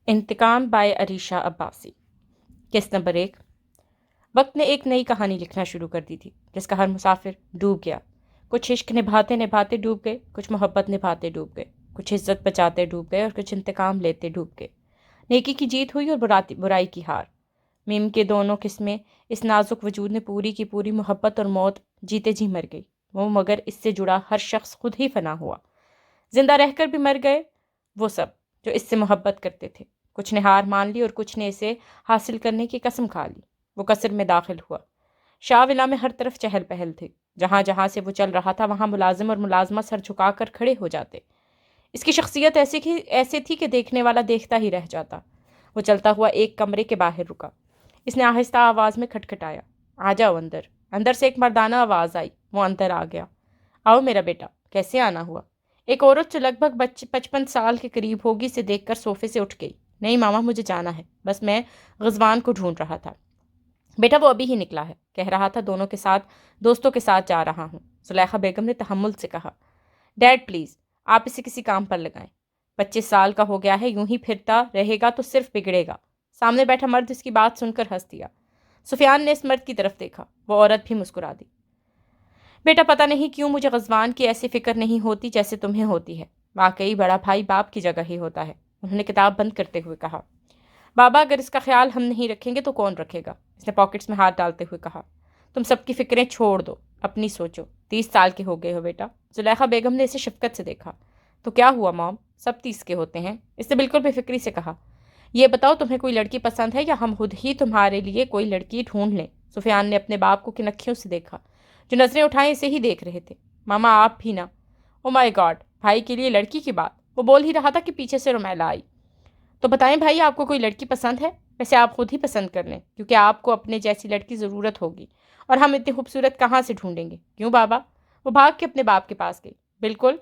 انتقام بائے عریشہ عباسی۔ قسط نمبر 1۔ وقت نے ایک نئی کہانی لکھنا شروع کر دی تھی جس کا ہر مسافر ڈوب گیا۔ کچھ عشق نبھاتے نبھاتے ڈوب گئے، کچھ محبت نبھاتے ڈوب گئے، کچھ عزت بچاتے ڈوب گئے اور کچھ انتقام لیتے ڈوب گئے۔ نیکی کی جیت ہوئی اور برائی کی ہار۔ میم کے دونوں قسمیں اس نازک وجود نے پوری کی پوری محبت اور موت جیتے جی مر گئی۔ وہ مگر اس سے جڑا ہر شخص خود ہی فنا ہوا۔ زندہ رہ کر بھی مر گئے وہ سب جو اس سے محبت کرتے تھے۔ کچھ نے ہار مان لی اور کچھ نے اسے حاصل کرنے کی قسم کھا لی۔ وہ قصر میں داخل ہوا۔ شاہ ولا میں ہر طرف چہل پہل تھی۔ جہاں جہاں سے وہ چل رہا تھا وہاں ملازم اور ملازمہ سر جھکا کر کھڑے ہو جاتے۔ اس کی شخصیت ایسے تھی کہ دیکھنے والا دیکھتا ہی رہ جاتا۔ وہ چلتا ہوا ایک کمرے کے باہر رکا۔ اس نے آہستہ آواز میں کھٹکھٹایا، آ جاؤ اندر۔ اندر سے ایک مردانہ آواز آئی۔ وہ اندر آ گیا۔ آؤ میرا بیٹا، کیسے آنا ہوا؟ ایک عورت جو لگ بھگ 55 سال کے قریب ہوگی اسے دیکھ کر صوفے سے اٹھ گئی۔ نہیں ماما، مجھے جانا ہے، بس میں غزوان کو ڈھونڈ رہا تھا۔ بیٹا وہ ابھی ہی نکلا ہے، کہہ رہا تھا دوستوں کے ساتھ جا رہا ہوں۔ زلیخا بیگم نے تحمل سے کہا، ڈیڈ پلیز آپ اسے کسی کام پر لگائیں۔ 25 سال کا ہو گیا ہے، یوں ہی پھرتا رہے گا تو صرف بگڑے گا۔ سامنے بیٹھا مرد اس کی بات سن کر ہنس دیا۔ سفیان نے اس مرد کی طرف دیکھا۔ وہ عورت بھی مسکرا دی۔ بیٹا پتہ نہیں کیوں مجھے غزوان کی ایسی فکر نہیں ہوتی جیسے تمہیں ہوتی ہے۔ واقعی بڑا بھائی باپ کی جگہ ہی ہوتا ہے۔ انہوں نے کتاب بند کرتے ہوئے کہا، بابا اگر اس کا خیال ہم نہیں رکھیں گے تو کون رکھے گا؟ اس نے پاکٹس میں ہاتھ ڈالتے ہوئے کہا، تم سب کی فکریں چھوڑ دو، اپنی سوچو۔ 30 سال کے ہو گئے ہو بیٹا۔ زلیخا بیگم نے اسے شفقت سے دیکھا۔ تو کیا ہوا موم، سب 30 کے ہوتے ہیں۔ اس نے بالکل بے فکری سے کہا، یہ بتاؤ تمہیں کوئی لڑکی پسند ہے یا ہم خود ہی تمہارے لیے کوئی لڑکی ڈھونڈ لیں؟ سفیان نے اپنے باپ کو کنکھیوں سے دیکھا جو نظریں اٹھائیں اسے ہی دیکھ رہے تھے۔ ماما آپ بھی نا۔ او مائی گاڈ، بھائی کے لیے لڑکی کی بات؟ وہ بول ہی رہا تھا کہ پیچھے سے رومیلا آئی۔ تو بتائیں بھائی، آپ کو کوئی لڑکی پسند ہے؟ ویسے آپ خود ہی پسند کر لیں، کیونکہ آپ کو اپنے جیسی لڑکی ضرورت ہوگی، اور ہم اتنی خوبصورت کہاں سے ڈھونڈیں گے؟ کیوں بابا؟ وہ بھاگ کے اپنے باپ کے پاس گئی۔ بالکل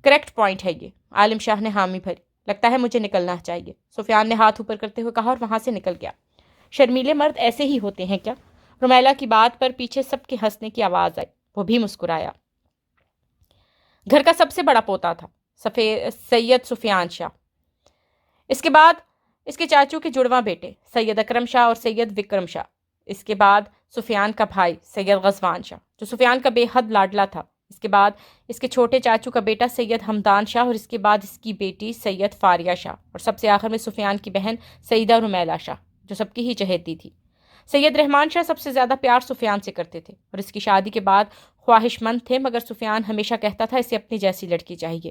کریکٹ پوائنٹ ہے یہ۔ عالم شاہ نے حامی بھری۔ لگتا ہے مجھے نکلنا چاہیے، سفیان نے ہاتھ اوپر کرتے ہوئے کہا اور وہاں سے نکل گیا۔ شرمیلے مرد ایسے ہی ہوتے ہیں کیا؟ رومیلا کی بات پر پیچھے سب کے ہنسنے کی آواز آئی۔ وہ بھی مسکرایا۔ گھر کا سب سے بڑا پوتا تھا سید سفیان شاہ۔ اس کے بعد اس کے چاچو کے جڑواں بیٹے سید اکرم شاہ اور سید وکرم شاہ۔ اس کے بعد سفیان کا بھائی سید غزوان شاہ جو سفیان کا بے حد لاڈلا تھا۔ اس کے بعد اس کے چھوٹے چاچو کا بیٹا سید حمدان شاہ اور اس کے بعد اس کی بیٹی سید فاریہ شاہ، اور سب سے آخر میں سفیان کی بہن سیدہ رمیلا شاہ جو سب کی ہی چہیتی تھی۔ سید رحمان شاہ سب سے زیادہ پیار سفیان سے کرتے تھے اور اس کی شادی کے بعد خواہش مند تھے، مگر سفیان ہمیشہ کہتا تھا اسے اپنی جیسی لڑکی چاہیے۔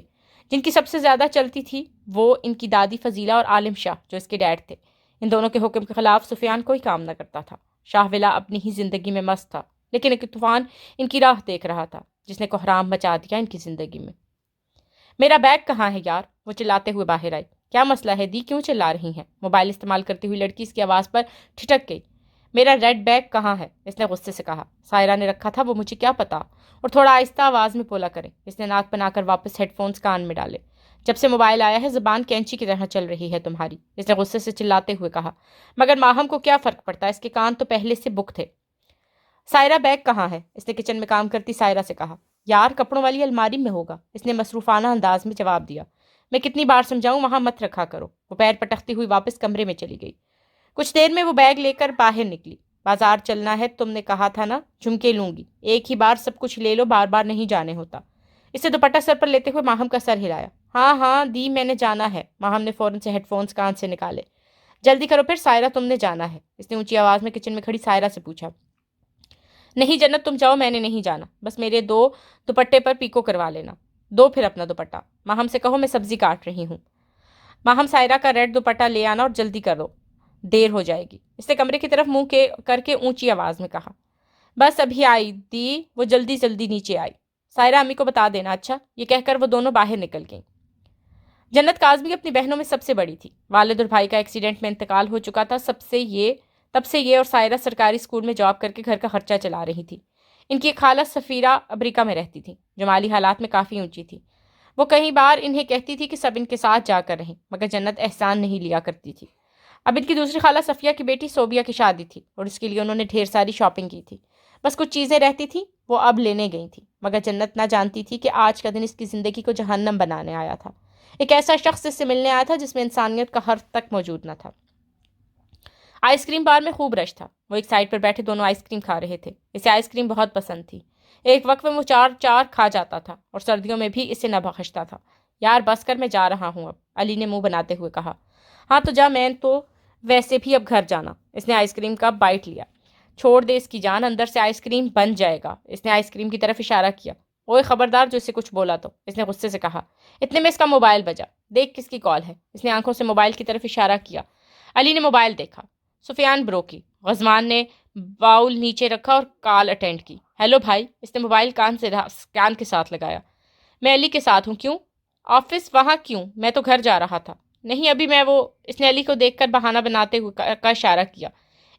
جن کی سب سے زیادہ چلتی تھی وہ ان کی دادی فضیلہ اور عالم شاہ جو اس کے ڈیڈ تھے۔ ان دونوں کے حکم کے خلاف سفیان کوئی کام نہ کرتا تھا۔ شاہ ولا اپنی ہی زندگی میں مست تھا، لیکن ایک طوفان ان کی راہ دیکھ رہا تھا جس نے کوہرام مچا دیا ان کی زندگی میں۔ میرا بیگ کہاں ہے یار؟ وہ چلاتے ہوئے باہر آئی۔ کیا مسئلہ ہے دی، کیوں چلا رہی ہیں؟ موبائل استعمال کرتی ہوئی لڑکی اس کی آواز پر ٹھٹک گئی۔ میرا ریڈ بیگ کہاں ہے؟ اس نے غصے سے کہا۔ سائرہ نے رکھا تھا، وہ مجھے کیا پتا؟ اور تھوڑا آہستہ آواز میں بولا کریں۔ اس نے ناک بنا کر واپس ہیڈ فونز کان میں ڈالے۔ جب سے موبائل آیا ہے زبان کینچی کی طرح چل رہی ہے تمہاری، اس نے غصے سے چلاتے ہوئے کہا۔ مگر ماہم کو کیا فرق پڑتا، اس کے کان تو پہلے سے بک تھے۔ سائرہ بیگ کہاں ہے؟ اس نے کچن میں کام کرتی سائرہ سے کہا۔ یار کپڑوں والی الماری میں ہوگا، اس نے مصروفانہ انداز میں جواب دیا۔ میں کتنی بار سمجھاؤں وہاں مت رکھا کرو۔ وہ پیر پٹکتی ہوئی واپس کمرے میں چلی گئی۔ کچھ دیر میں وہ بیگ لے کر باہر نکلی۔ بازار چلنا ہے، تم نے کہا تھا نا، جھمکے لوں گی، ایک ہی بار سب کچھ لے لو، بار بار نہیں جانے ہوتا۔ اس نے دوپٹہ سر پر لیتے ہوئے ماہم کا سر ہلایا۔ ہاں ہاں دی، میں نے جانا ہے۔ ماہم نے فوراً سے ہیڈ فونز کان سے نکالے۔ جلدی کرو پھر سائرہ، تم نے جانا ہے؟ اس نے اونچی آواز میں کچن میں کھڑی سائرہ سے پوچھا۔ نہیں جنت تم جاؤ، میں نے نہیں جانا، بس میرے 2 دوپٹے پر پیکو کروا لینا۔ دو پھر اپنا دوپٹہ۔ ماہم سے کہو میں سبزی کاٹ رہی ہوں۔ ماہم سائرہ کا ریڈ دوپٹہ لے آنا اور جلدی کرو، دیر ہو جائے گی۔ اس نے کمرے کی طرف منہ کر کے اونچی آواز میں کہا۔ بس ابھی آئی دی، وہ جلدی جلدی نیچے آئی۔ سائرہ امی کو بتا دینا، اچھا؟ یہ کہہ کر وہ دونوں باہر نکل گئیں۔ جنت کاظمی اپنی بہنوں میں سب سے بڑی تھی۔ والد اور بھائی کا ایکسیڈنٹ میں انتقال ہو چکا تھا، تب سے یہ اور سائرہ سرکاری اسکول میں جاب کر کے گھر کا خرچہ چلا رہی تھی۔ ان کی ایک خالہ سفیرہ امریکہ میں رہتی تھی جو مالی حالات میں کافی اونچی تھی۔ وہ کئی بار انہیں کہتی تھی کہ سب ان کے ساتھ جا کر رہیں، مگر جنت احسان نہیں لیا کرتی تھی۔ اب ان کی دوسری خالہ صفیہ کی بیٹی صوبیہ کی شادی تھی اور اس کے لیے انہوں نے ڈھیر ساری شاپنگ کی تھی۔ بس کچھ چیزیں رہتی تھیں وہ اب لینے گئی تھیں، مگر جنت نہ جانتی تھی کہ آج کا دن اس کی زندگی کو جہنم بنانے آیا تھا۔ ایک ایسا شخص اس سے ملنے آیا تھا جس میں انسانیت کا حرف تک موجود نہ تھا۔ آئس کریم بار میں خوب رش تھا۔ وہ ایک سائڈ پر بیٹھے دونوں آئس کریم کھا رہے تھے۔ اسے آئس کریم بہت پسند تھی۔ ایک وقت میں وہ چار کھا جاتا تھا اور سردیوں میں بھی اسے نہ بخشتا تھا۔ یار بس کر، میں جا رہا ہوں اب، علی نے منہ بناتے ہوئے کہا۔ ہاں تو جا، میں تو ویسے بھی اب گھر جانا۔ اس نے آئس کریم کا بائٹ لیا۔ چھوڑ دے اس کی جان، اندر سے آئس کریم بن جائے گا۔ اس نے آئس کریم کی طرف اشارہ کیا۔ اوئے خبردار جو اسے کچھ بولا تو، اس نے غصے سے کہا۔ اتنے میں اس کا موبائل بجا۔ دیکھ کس کی کال ہے۔ اس نے آنکھوں سے موبائل کی طرف اشارہ کیا۔ علی نے موبائل دیکھا۔ سفیان برو کی۔ غضبان نے باؤل نیچے رکھا اور کال اٹینڈ کی۔ ہیلو بھائی۔ اس نے موبائل کان کے ساتھ لگایا۔ میں علی کے ساتھ ہوں۔ کیوں؟ آفس وہاں کیوں؟ میں تو گھر جا رہا تھا۔ نہیں ابھی میں وہ۔ اس نے علی کو دیکھ کر بہانہ بناتے ہوئے کا اشارہ کیا۔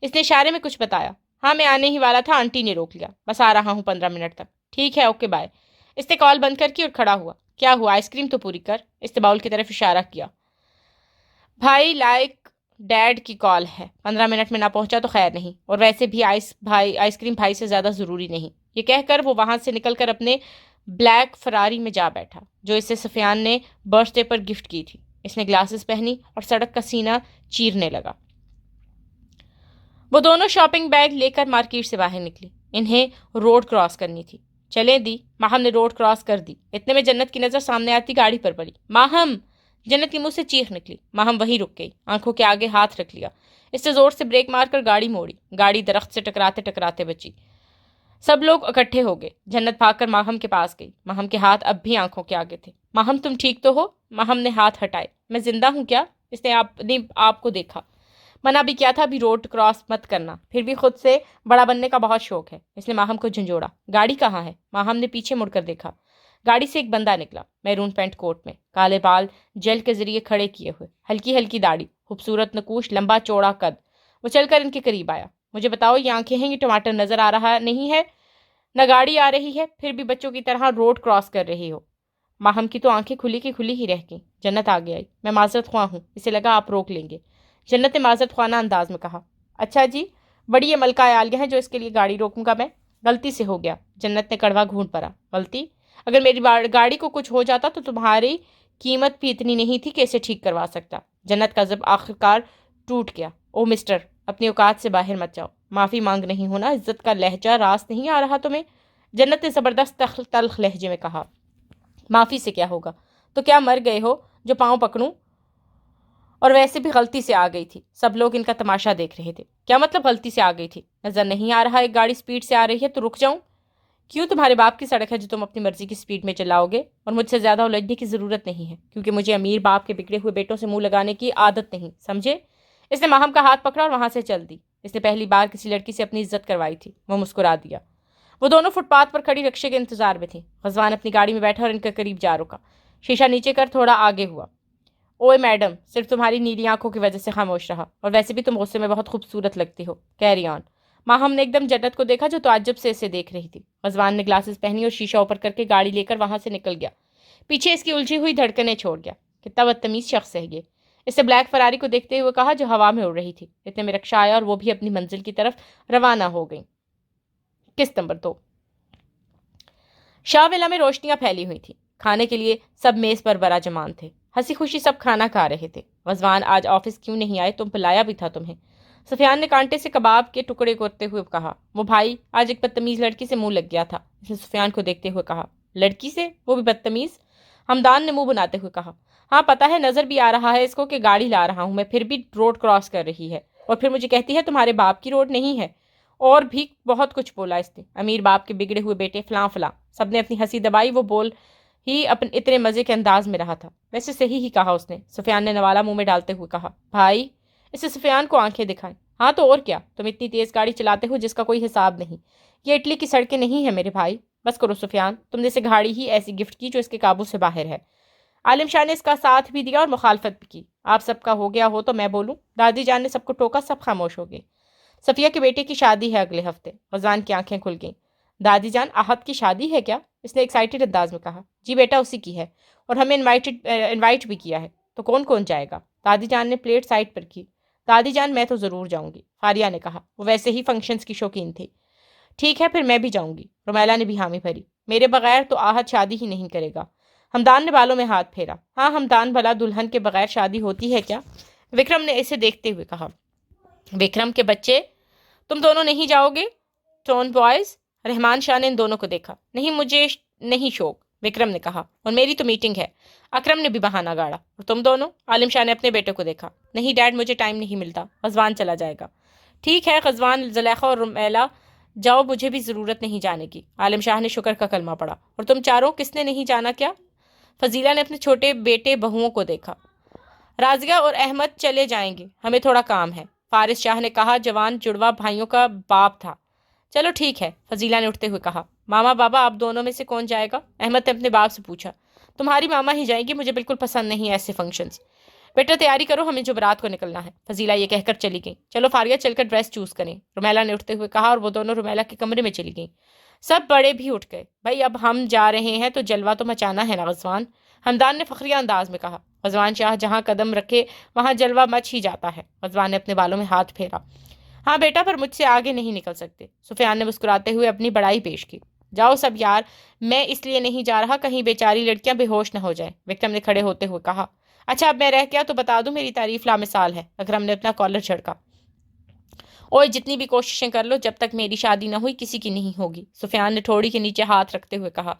اس نے اشارے میں کچھ بتایا۔ ہاں میں آنے ہی والا تھا، آنٹی نے روک لیا۔ بس آ رہا ہوں 15 منٹ تک۔ ٹھیک ہے، اوکے بائے۔ اس نے کال بند کر کی اور کھڑا ہوا۔ کیا ہوا؟ آئس کریم تو پوری کر۔ اس نے باؤل کی طرف اشارہ کیا۔ بھائی لائک ڈیڈ کی کال ہے، 15 منٹ میں نہ پہنچا تو خیر نہیں، اور ویسے بھی آئس کریم بھائی سے زیادہ ضروری نہیں۔ یہ کہہ کر وہ وہاں سے نکل کر اپنے بلیک فراری میں جا بیٹھا جو اسے سفیان نے برتھ ڈے پر گفٹ کی تھی۔ اس نے گلاسز پہنی اور سڑک کا سینہ چیرنے لگا۔ وہ دونوں شاپنگ بیگ لے کر مارکیٹ سے باہر نکلی۔ انہیں روڈ کراس کرنی تھی۔ چلیں دی۔ ماہم نے روڈ کراس کر دی۔ اتنے میں جنت کی نظر سامنے آتی گاڑی پر پڑی۔ ماہم! جنت کے منہ سے چیخ نکلی۔ ماہم وہیں رک گئی، آنکھوں کے آگے ہاتھ رکھ لیا۔ اس سے زور سے بریک مار کر گاڑی موڑی۔ گاڑی درخت سے ٹکراتے ٹکراتے بچی۔ سب لوگ اکٹھے ہو گئے۔ جنت بھاگ کر ماہم کے پاس گئی۔ ماہم کے ہاتھ اب بھی آنکھوں کے آگے تھے۔ ماہم تم ٹھیک تو ہو؟ ماہم نے ہاتھ ہٹائے۔ میں زندہ ہوں کیا؟ اس نے آپ کو دیکھا۔ منع بھی کیا تھا ابھی روڈ کراس مت کرنا، پھر بھی خود سے بڑا بننے کا بہت شوق ہے۔ اس نے ماہم کو جھنجھوڑا۔ گاڑی کہاں ہے؟ ماہم نے پیچھے مڑ کر دیکھا۔ گاڑی سے ایک بندہ نکلا، میرون پینٹ کوٹ میں، کالے بال جیل کے ذریعے کھڑے کیے ہوئے، ہلکی ہلکی داڑھی، خوبصورت نکوش، لمبا چوڑا قد۔ وہ چل کر ان کے قریب آیا۔ مجھے بتاؤ یہ آنکھیں ہیں، یہ ٹماٹر نظر آ رہا نہیں ہے، نہ گاڑی آ رہی ہے، پھر بھی بچوں کی طرح روڈ کراس کر رہی ہو۔ ماہم کی تو آنکھیں کھلی کی کھلی ہی رہ گئیں۔ جنت آگے آئی۔ میں معذرت خواہ ہوں، اسے لگا آپ روک لیں گے۔ جنت نے معذرت خواہ انداز میں کہا۔ اچھا جی، بڑی یہ ملکہ عالیہ ہے جو اس کے لیے گاڑی روکوں گا میں؟ غلطی سے ہو گیا۔ جنت نے کڑوا گھونٹ بھرا۔ غلطی؟ اگر میری گاڑی کو کچھ ہو جاتا تو تمہاری قیمت بھی اتنی نہیں تھی کہ اسے ٹھیک کروا سکتا۔ جنت کا ضب آخرکار ٹوٹ گیا۔ او مسٹر، اپنی اوقات سے باہر مت جاؤ۔ معافی مانگ نہیں ہونا، عزت کا لہجہ راست نہیں آ رہا تمہیں؟ جنت نے زبردست تلخ لہجے میں کہا۔ معافی سے کیا ہوگا؟ تو کیا مر گئے ہو جو پاؤں پکڑوں؟ اور ویسے بھی غلطی سے آ گئی تھی۔ سب لوگ ان کا تماشا دیکھ رہے تھے۔ کیا مطلب غلطی سے آ گئی تھی؟ نظر نہیں آ رہا ایک گاڑی سپیڈ سے آ رہی ہے تو رک جاؤں؟ کیوں؟ تمہارے باپ کی سڑک ہے جو تم اپنی مرضی کی سپیڈ میں چلاؤ گے، اور مجھ سے زیادہ الجھنے کی ضرورت نہیں ہے، کیونکہ مجھے امیر باپ کے بگڑے ہوئے بیٹوں سے منہ لگانے کی عادت نہیں، سمجھے؟ اس نے ماہم کا ہاتھ پکڑا اور وہاں سے چل دی۔ اس نے پہلی بار کسی لڑکی سے اپنی عزت کروائی تھی۔ وہ مسکرا دیا۔ وہ دونوں فٹ پاتھ پر کھڑی رکشے کے انتظار میں تھے۔ غضوان اپنی گاڑی میں بیٹھا اور ان کے قریب جا رکا۔ شیشہ نیچے کر تھوڑا آگے ہوا۔ اوے میڈم، صرف تمہاری نیلی آنکھوں کی وجہ سے خاموش رہا، اور ویسے بھی تم غصے میں بہت خوبصورت لگتی ہو۔ Carry on. ماہم نے ایک دم جنت کو دیکھا جو تعجب سے اسے دیکھ رہی تھی۔ غضوان نے گلاسز پہنی اور شیشہ اوپر کر کے گاڑی لے کر وہاں سے نکل گیا۔ پیچھے اس کی الجھی ہوئی دھڑکنیں چھوڑ گیا۔ کتنا بدتمیز شخص ہے یہ، اس نے بلیک فراری کو دیکھتے ہوئے کہا جو ہوا میں اڑ رہی تھی۔ اتنے میں رکشہ آیا اور وہ بھی اپنی منزل کی طرف روانہ ہو گئی۔ قسط نمبر 2۔ شاہ ولا میں روشنیاں پھیلی ہوئی تھیں۔ کھانے کے لیے سب میز پر براجمان تھے۔ ہنسی خوشی سب کھانا کھا رہے تھے۔ غضوان آج آفس کیوں نہیں آئے؟ تم بلایا بھی تھا تمہیں۔ سفیان نے کانٹے سے کباب کے ٹکڑے کرتے ہوئے کہا۔ وہ بھائی آج ایک بدتمیز لڑکی سے منہ لگ گیا تھا۔ اس نے سفیان کو دیکھتے ہوئے کہا۔ لڑکی سے؟ وہ بھی بدتمیز؟ ہمدان نے منہ بناتے ہوئے کہا۔ ہاں پتہ ہے، نظر بھی آ رہا ہے اس کو کہ گاڑی لا رہا ہوں میں، پھر بھی روڈ کراس کر رہی ہے، اور پھر مجھے کہتی ہے تمہارے باپ کی روڈ نہیں ہے، اور بھی بہت کچھ بولا اس نے۔ امیر باپ کے بگڑے ہوئے بیٹے، فلاں فلاں۔ سب نے اپنی ہنسی دبائی۔ وہ بول ہی اتنے مزے کے انداز میں رہا تھا۔ ویسے صحیح ہی کہا اس نے، سفیان نے نوالا منہ میں ڈالتے ہوئے کہا۔ بھائی، اسے سفیان کو آنکھیں دکھائیں۔ ہاں تو اور کیا، تم اتنی تیز گاڑی چلاتے ہو جس کا کوئی حساب نہیں۔ یہ اٹلی کی سڑکیں نہیں ہیں میرے بھائی۔ بس کرو سفیان، تم نے اسے گاڑی ہی ایسی گفٹ کی جو اس کے قابو سے باہر ہے۔ عالم شاہ نے اس کا ساتھ بھی دیا اور مخالفت بھی کی۔ آپ سب کا ہو گیا ہو تو میں بولوں؟ دادی جان نے سب کو ٹوکا، سب خاموش ہو گئے۔ صفیہ کے بیٹے کی شادی ہے اگلے ہفتے۔ غضوان کی آنکھیں کھل گئیں۔ دادی جان، احد کی شادی ہے کیا؟ اس نے ایکسائٹڈ انداز میں کہا۔ جی بیٹا اسی کی ہے، اور ہمیں انوائٹ بھی کیا ہے۔ تو کون کون جائے گا؟ دادی جان نے پلیٹ سائڈ پر کی۔ دادی جان میں تو ضرور جاؤں گی، فاریہ نے کہا۔ وہ ویسے ہی فنکشنز کی شوقین تھی۔ ٹھیک ہے پھر میں بھی جاؤں گی، رومیلا نے بھی حامی بھری۔ میرے بغیر تو احد شادی ہی نہیں کرے گا۔ ہمدان نے بالوں میں ہاتھ پھیرا۔ ہاں ہمدان، بھلا دلہن کے بغیر شادی ہوتی ہے کیا؟ وکرم نے اسے دیکھتے ہوئے کہا۔ وکرم کے بچے، تم دونوں نہیں جاؤ گے؟ Tone boys. رحمان شاہ نے ان دونوں کو دیکھا۔ نہیں، مجھے نہیں شوق، وکرم نے کہا، اور میری تو میٹنگ ہے۔ اکرم نے بھی بہانہ گاڑا۔ اور تم دونوں؟ عالم شاہ نے اپنے بیٹے کو دیکھا۔ نہیں ڈیڈ، مجھے ٹائم نہیں ملتا، غزوان چلا جائے گا۔ ٹھیک ہے غزوان، زلیخا اور رمیلہ جاؤ، مجھے بھی ضرورت نہیں جانے کی۔ عالم شاہ نے شکر کا کلمہ پڑھا۔ اور تم چاروں کس نے نہیں جانا کیا؟ فضیلہ نے اپنے چھوٹے بیٹے بہوؤں کو دیکھا۔ رازیہ اور احمد چلے جائیں گے، ہمیں تھوڑا کام ہے، فارس شاہ نے کہا، جوان جڑوا بھائیوں کا باپ تھا۔ چلو ٹھیک ہے، فضیلہ نے اٹھتے ہوئے کہا۔ ماما بابا، آپ دونوں میں سے کون جائے گا؟ احمد نے اپنے باپ سے پوچھا۔ تمہاری ماما ہی جائیں گی، مجھے بالکل پسند نہیں ایسے فنکشنز۔ بیٹا تیاری کرو، ہمیں جمعرات کو نکلنا ہے، فضیلہ یہ کہہ کر چلی گئی۔ چلو فاریہ، چل کر ڈریس چوز کریں، رمیلہ نے اٹھتے ہوئے کہا، اور وہ دونوں رمیلہ کے کمرے میں چلی گئیں۔ سب بڑے بھی اٹھ گئے۔ بھائی اب ہم جا رہے ہیں تو جلوہ تو مچانا ہے نا غزوان، ہمدان نے فخریہ انداز میں کہا۔ غزوان شاہ جہاں قدم رکھے وہاں جلوہ مچ ہی جاتا ہے۔ غزوان نے اپنے بالوں میں ہاتھ پھیرا۔ ہاں بیٹا، پر مجھ سے آگے نہیں نکل سکتے، سفیان نے مسکراتے ہوئے اپنی بڑائی پیش کی۔ جاؤ سب یار، میں اس لیے نہیں جا رہا کہیں بیچاری لڑکیاں بے ہوش نہ ہو جائیں، وکرم نے کھڑے ہوتے ہوئے کہا۔ اچھا اب میں رہ گیا تو بتا دوں، میری تعریف لامثال ہے، اکرم نے اپنا کالر جھڑکا۔ اوئے جتنی بھی کوششیں کر لو، جب تک میری شادی نہ ہوئی کسی کی نہیں ہوگی، سفیان نے ٹھوڑی کے نیچے ہاتھ رکھتے ہوئے کہا۔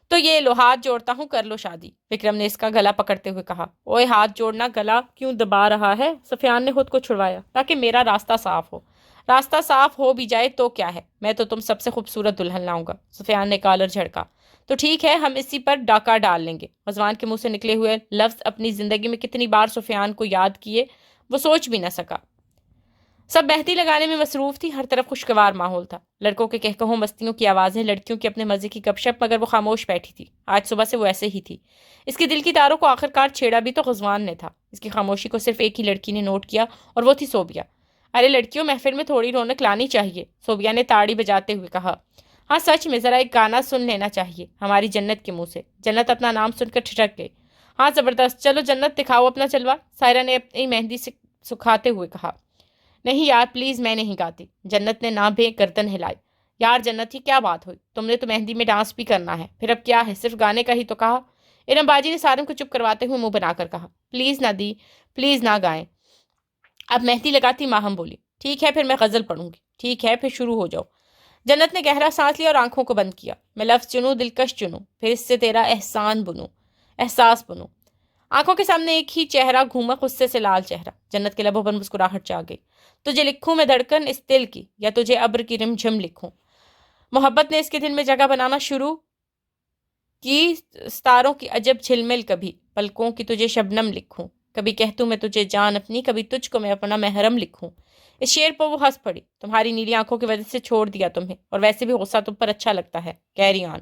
تو یہ لو ہاتھ جوڑتا ہوں، کر لو شادی، وکرم نے اس کا گلا پکڑتے ہوئے کہا۔ اوئے ہاتھ جوڑنا گلا کیوں دبا رہا ہے؟ سفیان نے خود کو چھڑوایا۔ تاکہ میرا راستہ صاف ہو۔ راستہ صاف ہو بھی جائے تو کیا ہے، میں تو تم سب سے خوبصورت دلہن لاؤں گا، سفیان نے کالر جھڑکا۔ تو ٹھیک ہے، ہم اسی پر ڈاکہ ڈال لیں گے۔ غزوان کے منہ سے نکلے ہوئے لفظ اپنی زندگی میں کتنی بار سفیان کو یاد کیے وہ سوچ بھی نہ سکا۔ سب مہندی لگانے میں مصروف تھی، ہر طرف خوشگوار ماحول تھا، لڑکوں کے کہکہوں، مستیوں کی آوازیں، لڑکیوں کی اپنے مزے کی گپ شپ، مگر وہ خاموش بیٹھی تھی۔ آج صبح سے وہ ایسے ہی تھی۔ اس کے دل کی تاروں کو آخرکار چھیڑا بھی تو غزوان نے تھا۔ اس کی خاموشی کو صرف ایک ہی لڑکی نے نوٹ کیا، اور وہ تھی صوبیہ۔ ارے لڑکیوں، محفل میں تھوڑی رونق لانی چاہیے، صوبیہ نے تاڑی بجاتے ہوئے کہا۔ ہاں سچ میں، ذرا ایک گانا سن لینا چاہیے ہماری جنت کے منہ سے۔ جنت اپنا نام سن کر ٹھٹک گئی۔ ہاں زبردست، چلو جنت دکھاؤ اپنا جلوہ، سائرہ نے اپنی مہندی سے سکھاتے ہوئے کہا۔ نہیں یار پلیز، میں نہیں گاتی، جنت نے نہ بے گردن ہلائی۔ یار جنت ہی کیا بات ہوئی، تم نے تو مہندی میں ڈانس بھی کرنا ہے، پھر اب کیا ہے، صرف گانے کا ہی تو کہا۔ ارم باجی نے سارم کو چپ کرواتے ہوئے منہ بنا کر کہا۔ پلیز نہ دی، پلیز نہ گائیں۔ اب مہندی لگاتی ماہم بولی۔ ٹھیک ہے پھر میں غزل پڑھوں گی۔ ٹھیک ہے پھر شروع ہو جاؤ۔ جنت نے گہرا سانس لیا اور آنکھوں کو بند کیا۔ میں لفظ چنوں، دلکش چنوں، پھر اس سے تیرا احساس بنوں۔ آنکھوں کے سامنے ایک ہی چہرہ گھوما، غصے سے لال چہرہ۔ جنت کے لبوں پر مسکراہٹ چھا گئی۔ تجھے لکھوں میں دھڑکن اس دل کی، یا تجھے ابر کی رم جھم لکھوں۔ محبت نے اس کے دل میں جگہ بنانا شروع کی، ستاروں کی عجب جھلمل، کبھی پلکوں کی تجھے شبنم لکھوں، کبھی کہتوں میں تجھے جان اپنی، کبھی تجھ کو میں اپنا محرم لکھوں۔ اس شعر پر وہ ہنس پڑی۔ تمہاری نیلی آنکھوں کی وجہ سے چھوڑ دیا تمہیں، اور ویسے بھی غصہ تم پر اچھا لگتا ہے، کیری آن۔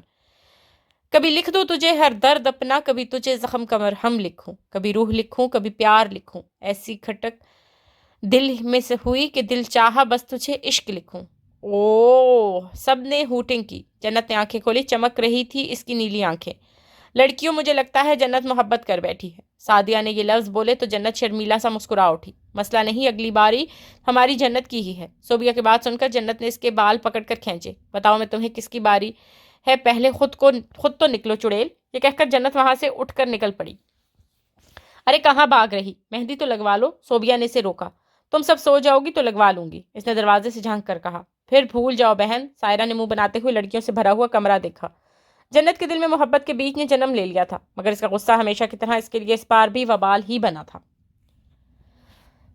کبھی لکھ دوں تجھے ہر درد اپنا، کبھی تجھے زخم کا مرہم لکھوں، کبھی روح لکھوں، کبھی پیار لکھوں، ایسی کھٹک دل میں سے ہوئی کہ دل چاہا بس تجھے عشق لکھوں۔ اوہ، سب نے ہوٹنگ کی۔ جنت نے آنکھیں کھولی، چمک رہی تھی اس کی نیلی آنکھیں۔ لڑکیوں، مجھے لگتا ہے جنت محبت کر بیٹھی ہے۔ سعدیہ نے یہ لفظ بولے تو جنت شرمیلا سا مسکرا اٹھی۔ مسئلہ نہیں، اگلی باری ہماری جنت کی ہی ہے۔ صوبیہ کی بات سن کر جنت نے اس کے بال پکڑ کر کھینچے۔ بتاؤ میں تمہیں کس کی باری ہے، پہلے خود تو نکلو چڑیل، یہ کہہ کر جنت وہاں سے اٹھ کر نکل پڑی۔ ارے کہاں بھاگ رہی، مہندی تو لگوا لو، صوبیہ نے اسے روکا۔ تم سب سو جاؤ گی تو لگوا لوں گی، اس نے دروازے سے جھانک کر کہا۔ پھر بھول جاؤ بہن، سائرہ نے منہ بناتے ہوئے لڑکیوں سے بھرا ہوا کمرہ دیکھا۔ جنت کے دل میں محبت کے بیج نے جنم لے لیا تھا، مگر اس کا غصہ ہمیشہ کی طرح اس کے لیے اس بار بھی وبال ہی بنا تھا۔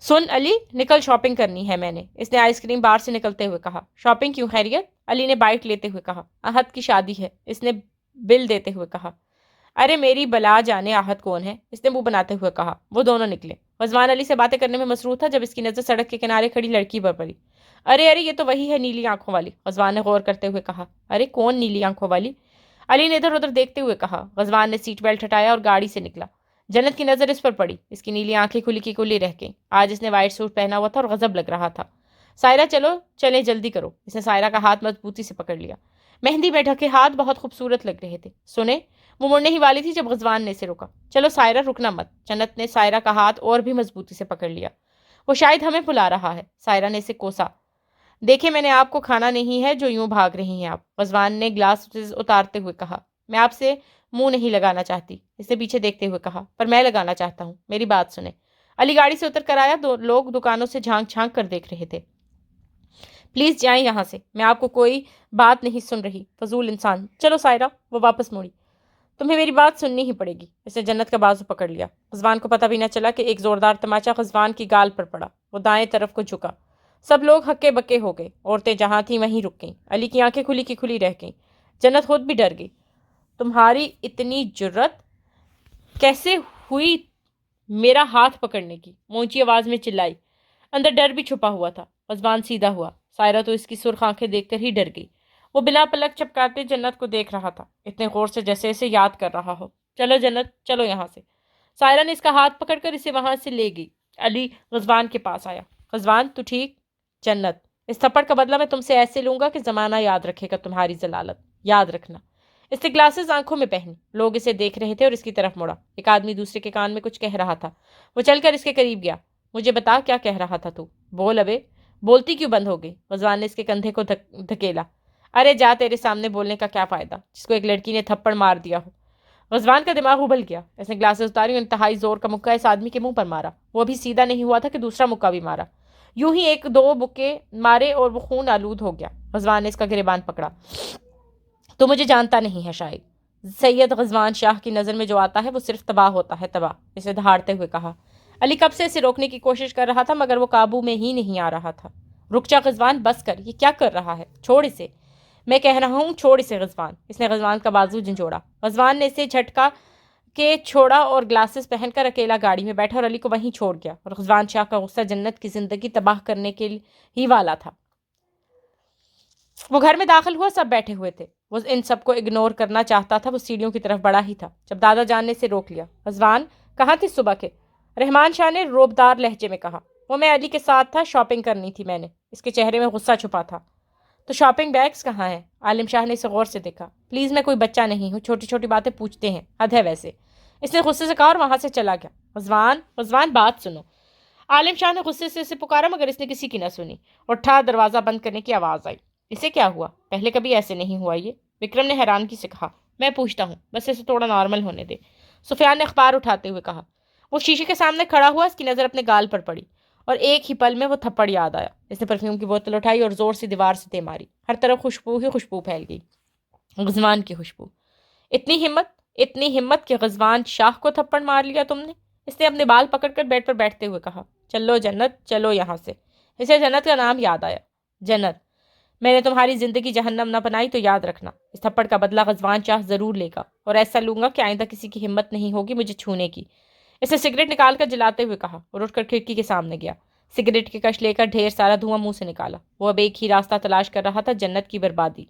سن علی، نکل شاپنگ کرنی ہے میں نے، اس نے آئس کریم بار سے نکلتے ہوئے کہا۔ شاپنگ کیوں خیریت؟ علی نے بائٹ لیتے ہوئے کہا۔ احد کی شادی ہے، اس نے بل دیتے ہوئے کہا۔ ارے میری بلا جانے احد کون ہے، اس نے منہ بناتے ہوئے کہا۔ وہ دونوں نکلے۔ غزوان علی سے باتیں کرنے میں مصروف تھا جب اس کی نظر سڑک کے کنارے کھڑی لڑکی پر پڑی۔ ارے یہ تو وہی ہے نیلی آنکھوں والی، غزوان نے غور کرتے ہوئے کہا۔ ارے کون نیلی آنکھوں والی؟ علی نے ادھر ادھر دیکھتے ہوئے کہا۔ غزوان نے سیٹ بیلٹ ہٹایا اور گاڑی سے نکلا۔ جنت کی نظر اس پر پڑی، اس کی نیلی آنکھیں کھلی کی کھلی رہ گئیں۔ آج اس نے وائٹ سوٹ پہنا ہوا تھا اور غضب لگ رہا تھا۔ سائرہ چلیں جلدی کرو، اس نے سائرہ کا ہاتھ مضبوطی سے پکڑ لیا۔ مہندی میں ڈھکے ہاتھ بہت خوبصورت لگ رہے تھے۔ سنیں، وہ مڑنے ہی والی تھی جب غزوان نے اسے روکا۔ چلو سائرہ، رکنا مت، جنت نے سائرہ کا ہاتھ اور بھی مضبوطی سے پکڑ لیا۔ وہ شاید ہمیں بلا رہا ہے، سائرہ نے اسے کوسا۔ دیکھیں میں نے آپ کو کھانا نہیں ہے جو یوں بھاگ رہی ہیں آپ، غزوان نے گلاس اتارتے ہوئے کہا۔ میں آپ سے منہ نہیں لگانا چاہتی، اس نے پیچھے دیکھتے ہوئے کہا، پر میں لگانا چاہتا ہوں، میری بات سنیں۔ علی گاڑی سے اتر کر آیا، لوگ دکانوں سے جھانک جھانک کر دیکھ رہے تھے۔ پلیز جائیں یہاں سے، میں آپ کو کوئی بات نہیں سن رہی، فضول انسان۔ چلو سائرہ، وہ واپس مڑی۔ تمہیں میری بات سننی ہی پڑے گی۔ اس نے جنت کا بازو پکڑ لیا۔ غزوان کو پتہ بھی نہ چلا کہ ایک زوردار تماچا غزوان کی گال پر پڑا۔ وہ دائیں طرف کو جھکا۔ سب لوگ ہکے بکے ہو گئے، عورتیں جہاں تھیں وہیں رک گئیں۔ علی کی آنکھیں کھلی کی کھلی رہ گئیں۔ جنت خود بھی ڈر گئی۔ تمہاری اتنی جرت کیسے ہوئی میرا ہاتھ پکڑنے کی؟ اونچی آواز میں چلائی۔ اندر ڈر بھی چھپا ہوا تھا۔ غزوان سیدھا ہوا۔ سائرہ تو اس کی سرخ آنکھیں دیکھ کر ہی ڈر گئی۔ وہ بلا پلک چپکاتے جنت کو دیکھ رہا تھا، اتنے غور سے جیسے اسے یاد کر رہا ہو۔ چلو جنت، چلو یہاں سے۔ سائرہ نے اس کا ہاتھ پکڑ کر اسے وہاں سے لے گئی۔ علی غزوان کے پاس آیا۔ غزوان، تو ٹھیک؟ جنت، اس تھپڑ کا بدلہ میں تم سے ایسے لوں گا کہ زمانہ یاد رکھے گا تمہاری ضلالت، یاد رکھنا۔ اس نے گلاسز آنکھوں میں پہنی۔ لوگ اسے دیکھ رہے تھے اور اس کی طرف مڑا۔ ایک آدمی دوسرے کے کان میں کچھ کہہ رہا تھا۔ وہ چل کر اس کے قریب گیا۔ مجھے بتا، کیا کہہ رہا تھا تو؟ بول ابے، بولتی کیوں بند ہو گئی؟ غزوان نے اس کے کندھے کو دھکیلا۔ ارے جا، تیرے سامنے بولنے کا کیا فائدہ، جس کو ایک لڑکی نے تھپڑ مار دیا ہو۔ غزوان کا دماغ ابل گیا۔ اس نے گلاسز اتاری اور انتہائی زور کا مکہ اس آدمی کے منہ پر مارا۔ وہ ابھی سیدھا نہیں ہوا تھا کہ دوسرا مکہ بھی مارا۔ یوں ہی ایک دو مکے مارے اور وہ خون آلود ہو گیا۔ غزوان نے اس کا گریبان پکڑا۔ تو مجھے جانتا نہیں ہے شاید۔ سید غزوان شاہ کی نظر میں جو آتا ہے وہ صرف تباہ ہوتا ہے، تباہ، اسے دھاڑتے ہوئے کہا۔ علی کب سے اسے روکنے کی کوشش کر رہا تھا مگر وہ قابو میں ہی نہیں آ رہا تھا۔ رک جا غزوان، بس کر، یہ کیا کر رہا ہے؟ چھوڑ اسے، میں کہہ رہا ہوں، چھوڑ اسے غزوان۔ اس نے غزوان کا بازو جھنجھوڑا۔ غزوان نے اسے جھٹکا کے چھوڑا اور گلاسز پہن کر اکیلا گاڑی میں بیٹھا اور علی کو وہیں چھوڑ گیا۔ اور غزوان شاہ کا غصہ جنت کی زندگی تباہ کرنے کے ہی والا تھا۔ وہ گھر میں داخل ہوا، سب بیٹھے ہوئے تھے۔ وہ ان سب کو اگنور کرنا چاہتا تھا۔ وہ سیڑھیوں کی طرف بڑھا ہی تھا جب دادا جان نے اسے روک لیا۔ غزوان، کہاں تھی صبح کے؟ رحمان شاہ نے روبدار لہجے میں کہا۔ وہ میں علی کے ساتھ تھا، شاپنگ کرنی تھی میں نے۔ اس کے چہرے میں غصہ چھپا تھا۔ تو شاپنگ بیگز کہاں ہیں؟ عالم شاہ نے اسے غور سے دیکھا۔ پلیز، میں کوئی بچہ نہیں ہوں، چھوٹی چھوٹی باتیں پوچھتے ہیں، حد ہے ویسے۔ اس نے غصے سے کہا اور وہاں سے چلا گیا۔ غزوان، غزوان، بات سنو۔ عالم شاہ نے غصے سے اسے پکارا مگر اس نے کسی کی نہ سنی اور ٹھا دروازہ بند کرنے کی آواز آئی۔ اسے کیا ہوا؟ پہلے کبھی ایسے نہیں ہوا یہ؟ وکرم نے حیرانگی سے کہا۔ میں پوچھتا ہوں، بس اسے تھوڑا نارمل ہونے دے، سفیان نے اخبار اٹھاتے ہوئے کہا۔ وہ شیشے کے سامنے کھڑا ہوا، اس کی نظر اپنے گال پر پڑی اور ایک ہی پل میں وہ تھپڑ یاد آیا۔ اس نے پرفیوم کی بوتل اٹھائی اور زور سے دیوار سے دے ماری۔ ہر طرف خوشبو ہی خوشبو پھیل گئی، غزوان کی خوشبو۔ اتنی ہمت کہ غزوان شاہ کو تھپڑ مار لیا تم نے؟ اس نے اپنے بال پکڑ کر بیڈ پر بیٹھتے ہوئے کہا۔ چلو جنت، چلو یہاں سے۔ اسے جنت کا نام یاد آیا۔ جنت، میں نے تمہاری زندگی جہنم نہ بنائی تو یاد رکھنا، اس تھپڑ کا بدلہ غزوان شاہ ضرور لے گا، اور ایسا لوں گا کہ آئندہ کسی کی ہمت نہیں ہوگی مجھے چھونے کی۔ اسے سگریٹ نکال کر جلاتے ہوئے کہا اور اٹھ کر کھڑکی کے سامنے گیا۔ سگریٹ کی کش لے کر ڈھیر سارا دھواں منہ سے نکالا۔ وہ اب ایک ہی راستہ تلاش کر رہا تھا، جنت کی بربادی۔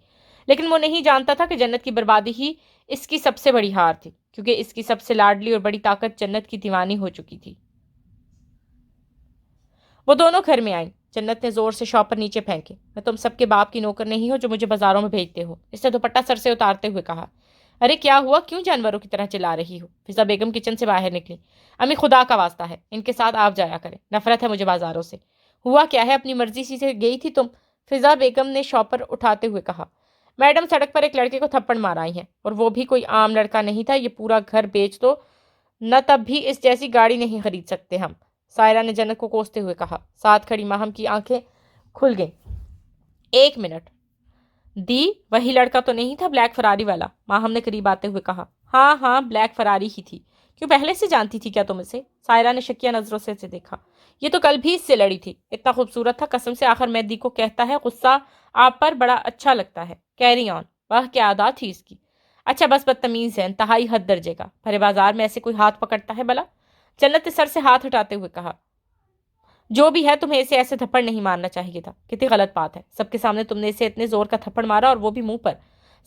لیکن وہ نہیں جانتا تھا کہ جنت کی بربادی ہی اس کی سب سے بڑی ہار تھی، کیونکہ اس کی سب سے لاڈلی اور بڑی طاقت جنت کی دیوانی ہو چکی تھی۔ وہ دونوں گھر میں آئیں۔ جنت نے زور سے شاپر نیچے پھینکے۔ میں تم سب کے باپ کی نوکر نہیں ہوں جو مجھے بازاروں میں بھیجتے ہو، اس نے دوپٹہ سر سے اتارتے ہوئے کہا۔ ارے کیا ہوا، کیوں جانوروں کی طرح چلا رہی ہو؟ فضا بیگم کچن سے باہر نکلی۔ امی، خدا کا واسطہ ہے، ان کے ساتھ آپ جایا کریں، نفرت ہے مجھے بازاروں سے۔ ہوا کیا ہے، اپنی مرضی سے گئی تھی تم؟ فضا بیگم نے شاپر اٹھاتے ہوئے کہا۔ میڈم، سڑک پر ایک لڑکے کو تھپڑ مار آئی ہیں، اور وہ بھی کوئی عام لڑکا نہیں تھا، یہ پورا گھر بیچ دو نہ تب بھی اس جیسی گاڑی نہیں خرید سکتے ہم، سائرہ نے جنت کو کوستے ہوئے کہا۔ ساتھ کھڑی ماہم کی آنکھیں کھل گئیں۔ ایک منٹ، دی وہی لڑکا تو نہیں تھا بلیک فراری والا؟ ماہم نے قریب آتے ہوئے کہا۔ ہاں ہاں، بلیک فراری ہی تھی۔ کیوں، پہلے سے جانتی تھی کیا تم اسے؟ سائرہ نے شکیہ نظروں سے اسے دیکھا۔ یہ تو کل بھی اس سے لڑی تھی، اتنا خوبصورت تھا، قسم سے آخر میں دی کو کہتا ہے غصہ آپ پر بڑا اچھا لگتا ہے۔ کیری آن، واہ کیا ادا تھی اس کی۔ اچھا بس بدتمیز ہے، انتہائی حد درجے کا، بھرے بازار میں ایسے کوئی ہاتھ پکڑتا ہے بلا؟ جنت نے سر سے ہاتھ ہٹاتے ہوئے کہا۔ جو بھی ہے، تمہیں اسے ایسے تھپڑ نہیں مارنا چاہیے تھا، کتنی غلط بات ہے، سب کے سامنے تم نے اسے اتنے زور کا تھپڑ مارا اور وہ بھی منہ پر۔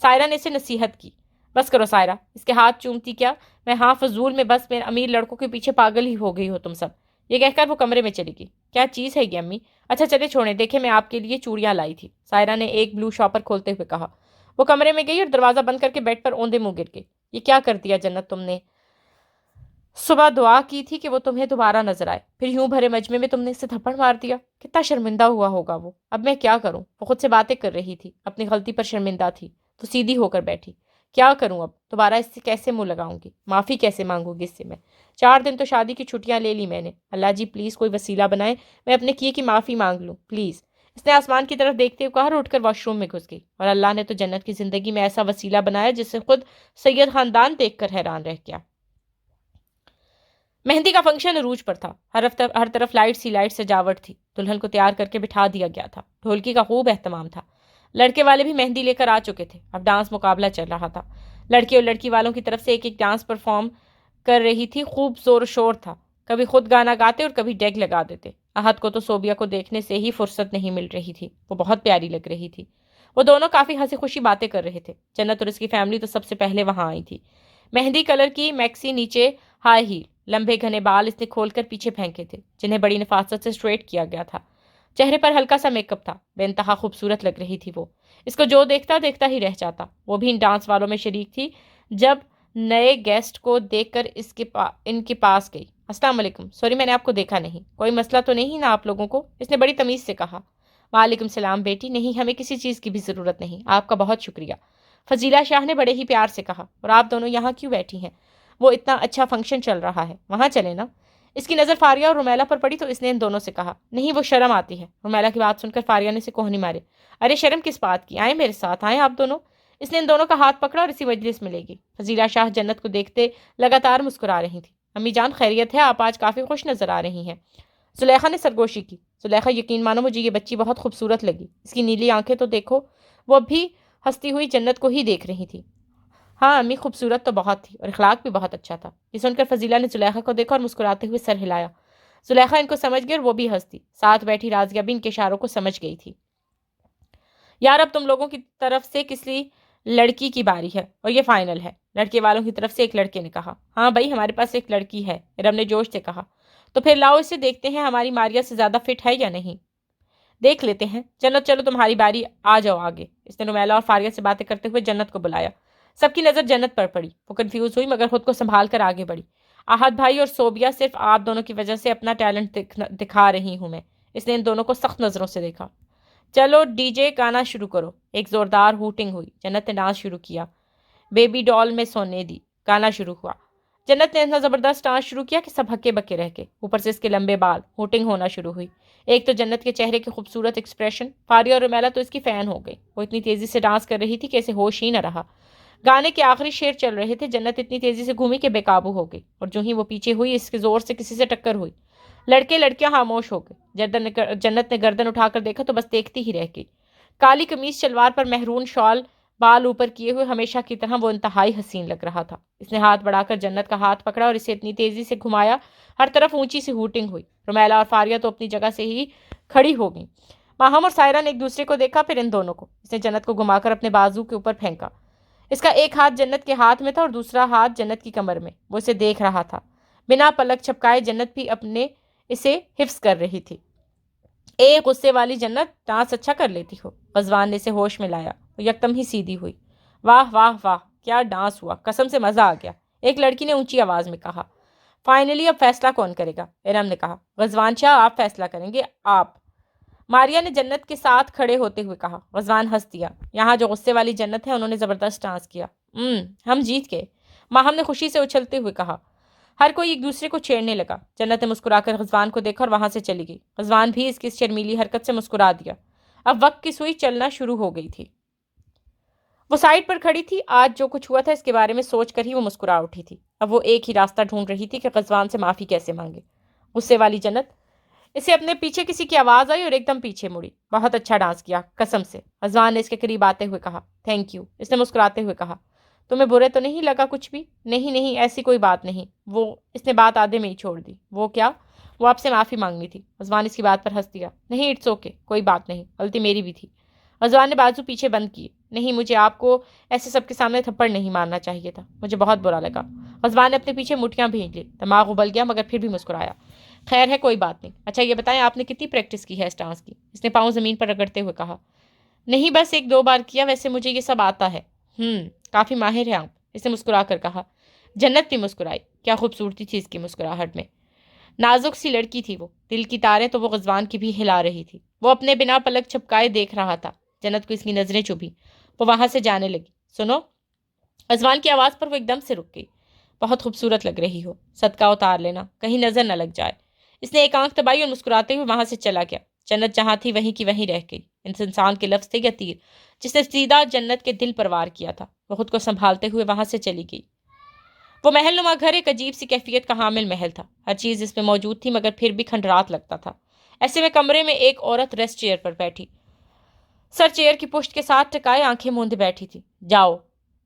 سائرہ نے اسے نصیحت کی۔ بس کرو سائرہ، اس کے ہاتھ چومتی کیا میں، ہاں فضول میں، بس میں امیر لڑکوں کے پیچھے پاگل ہی ہو گئی ہو تم سب۔ یہ کہہ کر وہ کمرے میں چلی گئی۔ کیا چیز ہے یہ امی؟ اچھا چلے چھوڑیں، دیکھیں میں آپ کے لیے چوڑیاں لائی تھی، سائرہ نے ایک بلو شاپر کھولتے ہوئے کہا۔ وہ کمرے میں گئی اور دروازہ بند کر کے بیڈ پر اوندے منہ گر گئی۔ یہ کیا کر دیا جنت تم نے؟ صبح دعا کی تھی کہ وہ تمہیں دوبارہ نظر آئے، پھر یوں بھرے مجمع میں تم نے اسے تھپڑ مار دیا، کتنا شرمندہ ہوا ہوگا وہ۔ اب میں کیا کروں؟ وہ خود سے باتیں کر رہی تھی، اپنی غلطی پر شرمندہ تھی، تو سیدھی ہو کر بیٹھی۔ کیا کروں اب؟ دوبارہ اس سے کیسے منہ لگاؤں گی؟ معافی کیسے مانگوں گی اس سے میں؟ 4 دن تو شادی کی چھٹیاں لے لی میں نے. اللہ جی پلیز کوئی وسیلہ بنائے, میں اپنے کیے کی معافی مانگ لوں پلیز. اس نے آسمان کی طرف دیکھتے ہوئے کہا اور اٹھ کر واش روم میں گھس گئی. اور اللہ نے تو جنت کی زندگی میں ایسا وسیلہ بنایا جس سے خود سید خاندان دیکھ کر حیران رہ گیا. مہندی کا فنکشن عروج پر تھا. ہر طرف لائٹس ہی لائٹ سجاوٹ تھی. دلہن کو تیار کر کے بٹھا دیا گیا تھا. ڈھولکی کا خوب اہتمام تھا. لڑکے والے بھی مہندی لے کر آ چکے تھے. اب ڈانس مقابلہ چل رہا تھا. لڑکی اور لڑکی والوں کی طرف سے ایک ڈانس پرفارم کر رہی تھی. خوب زور و شور تھا. کبھی خود گانا گاتے اور کبھی ڈیگ لگا دیتے. احد کو تو صوبیہ کو دیکھنے سے ہی فرصت نہیں مل رہی تھی. وہ بہت پیاری لگ رہی تھی. وہ دونوں کافی ہنسی خوشی باتیں کر رہے تھے. جنت اور اس کی فیملی تو سب سے پہلے وہاں آئی تھی. مہندی کلر کی میکسی, نیچے ہائی ہیل, لمبے گھنے بال اس نے کھول کر پیچھے پھینکے تھے جنہیں بڑی نفاست سے اسٹریٹ کیا گیا تھا. چہرے پر ہلکا سا میک اپ تھا. بے انتہا خوبصورت لگ رہی تھی وہ. اس کو جو دیکھتا دیکھتا ہی رہ جاتا. وہ بھی ان ڈانس والوں میں شریک تھی. جب نئے گیسٹ کو دیکھ کر ان کے پاس گئی. السلام علیکم, سوری میں نے آپ کو دیکھا نہیں. کوئی مسئلہ تو نہیں نا آپ لوگوں کو؟ اس نے بڑی تمیز سے کہا. وعلیکم السلام بیٹی, نہیں ہمیں کسی چیز کی بھی ضرورت نہیں, آپ کا بہت شکریہ, فضیلہ شاہ نے بڑے ہی پیار سے کہا. اور آپ دونوں یہاں کیوں بیٹھی ہیں؟ وہ اتنا اچھا فنکشن چل رہا ہے, وہاں چلے نا. اس کی نظر فاریہ اور رومیلا پر پڑی تو اس نے ان دونوں سے کہا. نہیں وہ شرم آتی ہے. رومیلا کی بات سن کر فاریہ نے اسے کوہنی مارے. ارے شرم کس بات کی, آئیں میرے ساتھ, آئیں آپ دونوں. اس نے ان دونوں کا ہاتھ پکڑا اور اسی مجلس میں لے گئی. فضیلہ شاہ جنت کو دیکھتے لگاتار مسکرا رہی تھی. امی جان خیریت ہے, آپ آج کافی خوش نظر آ رہی ہیں. زلیخا نے سرگوشی کی. زلیخا یقین مانو مجھے یہ بچی بہت خوبصورت لگی. اس کی نیلی آنکھیں تو دیکھو. وہ اب بھی ہنستی ہوئی جنت کو ہی دیکھ رہی تھی. ہاں امی خوبصورت تو بہت تھی اور اخلاق بھی بہت اچھا تھا. یہ سن کر فضیلہ نے زلیخا کو دیکھا اور مسکراتے ہوئے سر ہلایا. زلیخا ان کو سمجھ گئی اور وہ بھی ہنستی. ساتھ بیٹھی راضیہ بھی ان کے اشاروں کو سمجھ گئی تھی. یار اب تم لوگوں کی طرف سے کسی لڑکی کی باری ہے اور یہ فائنل ہے. لڑکے والوں کی طرف سے ایک لڑکے نے کہا. ہاں بھائی ہمارے پاس ایک لڑکی ہے, ارم نے جوش سے کہا. تو پھر لاؤ اسے, دیکھتے ہیں ہماری ماریا سے زیادہ فٹ ہے یا نہیں. دیکھ لیتے ہیں. جنت چلو تمہاری باری, آ جاؤ آگے. اس نے رومیلا اور فاریہ سے باتیں کرتے ہوئے جنت کو بلایا. سب کی نظر جنت پر پڑی. وہ کنفیوز ہوئی مگر خود کو سنبھال کر آگے بڑھی. احد بھائی اور صوبیہ صرف آپ دونوں کی وجہ سے اپنا ٹیلنٹ دکھا رہی ہوں میں. اس نے ان دونوں کو سخت نظروں سے دیکھا. چلو ڈی جے گانا شروع کرو. ایک زوردار ہوٹنگ ہوئی. جنت نے ڈانس شروع کیا. بیبی ڈال میں سونے دی گانا شروع ہوا. جنت نے اتنا زبردست ڈانس شروع کیا کہ سب ہکے بکے رہ گئے. اوپر سے اس کے لمبے بال. ہوٹنگ ہونا شروع ہوئی. ایک تو جنت کے چہرے کے خوبصورت ایکسپریشن. فاریہ اور رومیلا تو اس کی فین ہو گئی. وہ اتنی تیزی سے ڈانس کر رہی تھی کہ اسے ہوش ہی نہ رہا. گانے کے آخری شعر چل رہے تھے. جنت اتنی تیزی سے گھومی کہ بے قابو ہو گئی اور جو ہی وہ پیچھے ہوئی اس کے زور سے کسی سے ٹکر ہوئی. لڑکے لڑکیاں خاموش ہو گئے. جنت نے گردن اٹھا کر دیکھا تو بس دیکھتی ہی رہ گئی. کالی قمیص شلوار پر مہرون شال, بال اوپر کیے ہوئے ہمیشہ کی طرح وہ انتہائی حسین لگ رہا تھا. اس نے ہاتھ بڑھا کر جنت کا ہاتھ پکڑا اور اسے اتنی تیزی سے گھمایا. ہر طرف اونچی سی ہوٹنگ ہوئی. رومیلا اور فاریہ تو اپنی جگہ سے ہی کھڑی ہو گئیں. ماہم اور سائرہ نے ایک دوسرے کو دیکھا, پھر ان دونوں کو. اس نے جنت کو گھما کر اپنے بازو کے اوپر پھینکا. اس کا ایک ہاتھ جنت کے ہاتھ میں تھا اور دوسرا ہاتھ جنت کی کمر میں. وہ اسے دیکھ رہا تھا. بنا پلک چھپکائے جنت بھی اپنے اسے حفظ کر رہی تھی. اے غصے والی جنت, ڈانس اچھا کر لیتی ہو. غزوان نے اسے ہوش میں لایا. وہ یکدم ہی سیدھی ہوئی. واہ واہ واہ, کیا ڈانس ہوا, قسم سے مزہ آ گیا. ایک لڑکی نے اونچی آواز میں کہا. فائنلی اب فیصلہ کون کرے گا؟ ارم نے کہا. غزوان شاہ آپ فیصلہ کریں گے, آپ. ماریا نے جنت کے ساتھ کھڑے ہوتے ہوئے کہا. غزوان ہنس دیا. یہاں جو غصے والی جنت ہے انہوں نے زبردست ڈانس کیا. ہم جیت گئے, ماہم نے خوشی سے اچھلتے ہوئے کہا. ہر کوئی ایک دوسرے کو چھیڑنے لگا. جنت نے مسکرا کر غزوان کو دیکھا اور وہاں سے چلی گئی. غزوان بھی اس کی شرمیلی حرکت سے مسکرا دیا. اب وقت کی سوئی چلنا شروع ہو گئی تھی. وہ سائڈ پر کھڑی تھی. آج جو کچھ ہوا تھا اس کے بارے میں سوچ کر ہی وہ مسکرا اٹھی تھی. اب وہ ایک ہی راستہ ڈھونڈ رہی تھی کہ غزوان سے معافی کیسے مانگے. غصے والی جنت. اسے اپنے پیچھے کسی کی آواز آئی اور ایک دم پیچھے مڑی. بہت اچھا ڈانس کیا, قسم سے. غزوان نے اس کے قریب آتے ہوئے کہا. Thank you. اس نے مسکراتے ہوئے کہا. تمہیں برے تو نہیں لگا کچھ بھی؟ نہیں نہیں ایسی کوئی بات نہیں. اس نے بات آدھے میں ہی چھوڑ دی. وہ کیا؟ وہ آپ سے معافی مانگنی تھی. غزوان اس کی بات پر ہنس دیا. نہیں اٹس اوکے, کوئی بات نہیں, غلطی میری بھی تھی. غزوان نے بازو پیچھے بند کیے. نہیں مجھے آپ کو ایسے سب کے سامنے تھپڑ نہیں مارنا چاہیے تھا, مجھے بہت برا لگا. غزوان نے اپنے پیچھے مٹھیاں بھیج لی. دماغ ابل گیا مگر پھر بھی مسکرایا. خیر ہے کوئی بات نہیں. اچھا یہ بتائیں آپ نے کتنی پریکٹس کی ہے اس ڈانس کی؟ اس نے پاؤں زمین پر رگڑتے ہوئے کہا. نہیں بس 1-2 بار کیا, ویسے مجھے یہ سب آتا ہے. کافی ماہر ہیں آپ. اس نے مسکرا کر کہا. جنت بھی مسکرائی. کیا خوبصورتی تھی اس کی مسکراہٹ میں. نازک سی لڑکی تھی وہ. دل کی تاریں تو وہ غزوان کی بھی ہلا رہی تھی. وہ اپنے بنا پلک چھپکائے دیکھ رہا تھا. جنت کو اس کی نظریں چبھی. وہ وہاں سے جانے لگی. سنو, اذوان کی آواز پر وہ ایک دم سے رک گئی۔ بہت خوبصورت لگ رہی ہو، صدقہ اتار لینا، کہیں نظر نہ لگ جائے۔ اس نے ایک آنکھ دبائی اور مسکراتے ہوئے وہاں سے چلا گیا۔ جنت جہاں تھی وہیں کی وہیں رہ گئی۔ انسان کے لفظ تھے یا تیر جس نے سیدھا جنت کے دل پر وار کیا تھا۔ وہ خود کو سنبھالتے ہوئے وہاں سے چلی گئی۔ وہ محل نما گھر ایک عجیب سی کیفیت کا حامل محل تھا۔ ہر چیز اس میں موجود تھی مگر پھر بھی کھنڈرات لگتا تھا۔ ایسے میں کمرے میں ایک عورت ریسٹ چیئر پر بیٹھی، سر چیئر کی پشت کے ساتھ ٹکائے آنکھیں موندے بیٹھی تھی۔ جاؤ،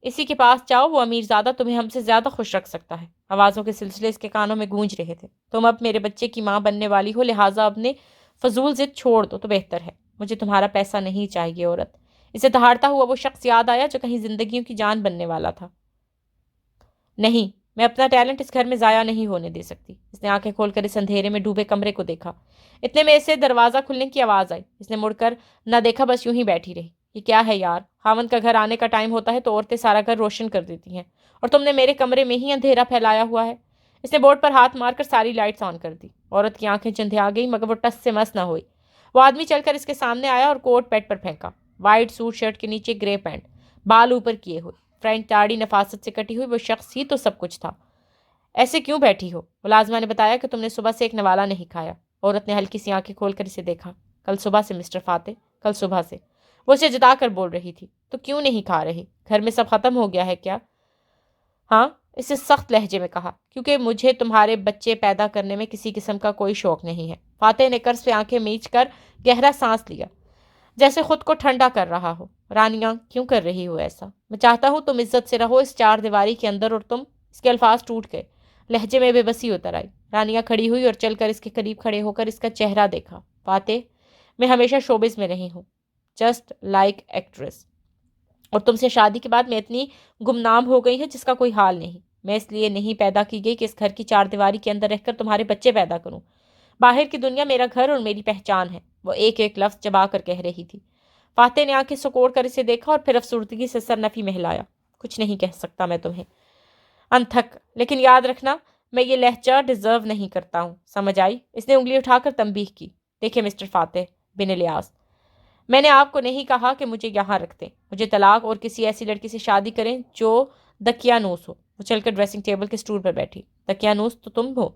اسی کے پاس جاؤ، وہ امیر زادہ تمہیں ہم سے زیادہ خوش رکھ سکتا ہے۔ آوازوں کے سلسلے اس کے کانوں میں گونج رہے تھے۔ تم اب میرے بچے کی ماں بننے والی ہو، لہٰذا اپنے فضول ضد چھوڑ دو تو بہتر ہے۔ مجھے تمہارا پیسہ نہیں چاہیے عورت۔ اسے دہاڑتا ہوا وہ شخص یاد آیا جو کہیں زندگیوں کی جان بننے والا تھا۔ نہیں، میں اپنا ٹیلنٹ اس گھر میں ضائع نہیں ہونے دے سکتی۔ اس نے آنکھیں کھول کر اس اندھیرے میں ڈوبے کمرے کو دیکھا۔ اتنے میں اسے دروازہ کھلنے کی آواز آئی۔ اس نے مڑ کر نہ دیکھا، بس یوں ہی بیٹھی رہی۔ یہ کیا ہے یار، خاوند کا گھر آنے کا ٹائم ہوتا ہے تو عورتیں سارا گھر روشن کر دیتی ہیں، اور تم نے میرے کمرے میں ہی اندھیرا پھیلایا ہوا ہے۔ اس نے بورڈ پر ہاتھ مار کر ساری لائٹس آن کر دی۔ عورت کی آنکھیں چندھیا گئی مگر وہ ٹس سے مس نہ ہوئی۔ وہ آدمی چل کر اس کے سامنے آیا اور کوٹ بیڈ پر پھینکا۔ وائٹ سوٹ شرٹ کے نیچے گرے پینٹ، بال اوپر کیے ہوئے، فرنٹ داڑھی نفاست سے کٹی ہوئی، وہ شخص ہی تو سب کچھ تھا۔ ایسے کیوں بیٹھی ہو؟ ملازمہ نے بتایا کہ تم نے صبح سے ایک نوالا نہیں کھایا۔ عورت نے ہلکی سی آنکھیں کھول کر اسے دیکھا۔ کل صبح سے مسٹر فاتح، کل صبح سے۔ وہ اسے جتا کر بول رہی تھی۔ تو کیوں نہیں کھا رہی؟ گھر میں سب ختم ہو گیا ہے کیا؟ ہاں، اسے سخت لہجے میں کہا، کیونکہ مجھے تمہارے بچے پیدا کرنے میں کسی قسم کا کوئی شوق نہیں ہے۔ فاتح نے قرض پہ آنکھیں میچ کر گہرا سانس لیا، جیسے خود کو ٹھنڈا کر رہا ہو۔ رانیہ، کیوں کر رہی ہو ایسا؟ میں چاہتا ہوں تم عزت سے رہو اس چار دیواری کے اندر، اور تم… اس کے الفاظ ٹوٹ گئے۔ لہجے میں بے بسی اتر آئی۔ رانیہ کھڑی ہوئی اور چل کر اس کے قریب کھڑے ہو کر اس کا چہرہ دیکھا۔ فاتح، میں ہمیشہ شوبز میں رہی ہوں، جسٹ لائک ایکٹریس، اور تم سے شادی کے بعد میں اتنی گمنام ہو گئی ہے جس کا کوئی حال نہیں۔ میں اس لیے نہیں پیدا کی گئی کہ اس گھر کی چار دیواری کے اندر رہ کر تمہارے بچے پیدا کروں۔ باہر کی دنیا میرا گھر اور میری پہچان ہے، وہ ایک ایک لفظ چبا کر کہہ رہی تھی۔ فاتح نے آنکھیں سکوڑ کر اسے دیکھا اور پھر افسردگی سے سر نفی میں ہلایا۔ کچھ نہیں کہہ سکتا میں تمہیں، انتھک، لیکن یاد رکھنا میں یہ لہجہ ڈیزرو نہیں کرتا ہوں، سمجھ آئی؟ اس نے انگلی اٹھا کر تنبیہ کی۔ دیکھیں مسٹر فاتح بن الیاس، میں نے آپ کو نہیں کہا کہ مجھے یہاں رکھ دیں۔ مجھے طلاق اور کسی ایسی لڑکی سے شادی کریں جو دقیانوس ہو۔ وہ چل کر ڈریسنگ ٹیبل کے سٹول پر بیٹھی۔ دقیانوس تو تم ہو۔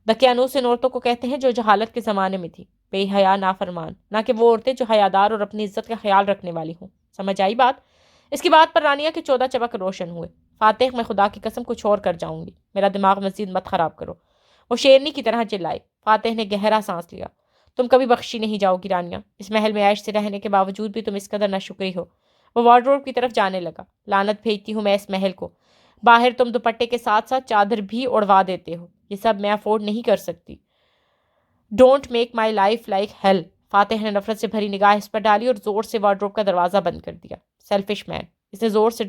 دقیانوس ان عورتوں کو کہتے ہیں جو جہالت کے زمانے میں تھی، بے حیا نافرمان، نہ کہ وہ عورتیں جو حیادار اور اپنی عزت کا خیال رکھنے والی ہوں۔ سمجھ آئی بات؟ اس کی بات پر رانیہ کے 14 چبک روشن ہوئے۔ فاتح، میں خدا کی قسم کچھ اور کر جاؤں گی، میرا دماغ مزید مت خراب کرو، وہ شیرنی کی طرح چلائی۔ فاتح نے گہرا سانس لیا۔ تم کبھی بخشی نہیں جاؤ گی رانیہ، اس محل میں عیش سے رہنے کے باوجود بھی تم اس قدر ناشکری ہو۔ وہ وارڈروب کی طرف جانے لگا۔ لعنت بھیجتی ہوں میں اس محل کو، باہر تم دوپٹے کے ساتھ ساتھ چادر بھی اڑوا دیتے ہو، یہ سب میں افورڈ نہیں کر سکتی۔ Don't make my life like hell. Fateh نے نفرت سے بھری نگاہ اس پر ڈالی اور زور سے وارڈروب کا دروازہ بند کر دیا۔ سیلفش مین، اس نے زور سے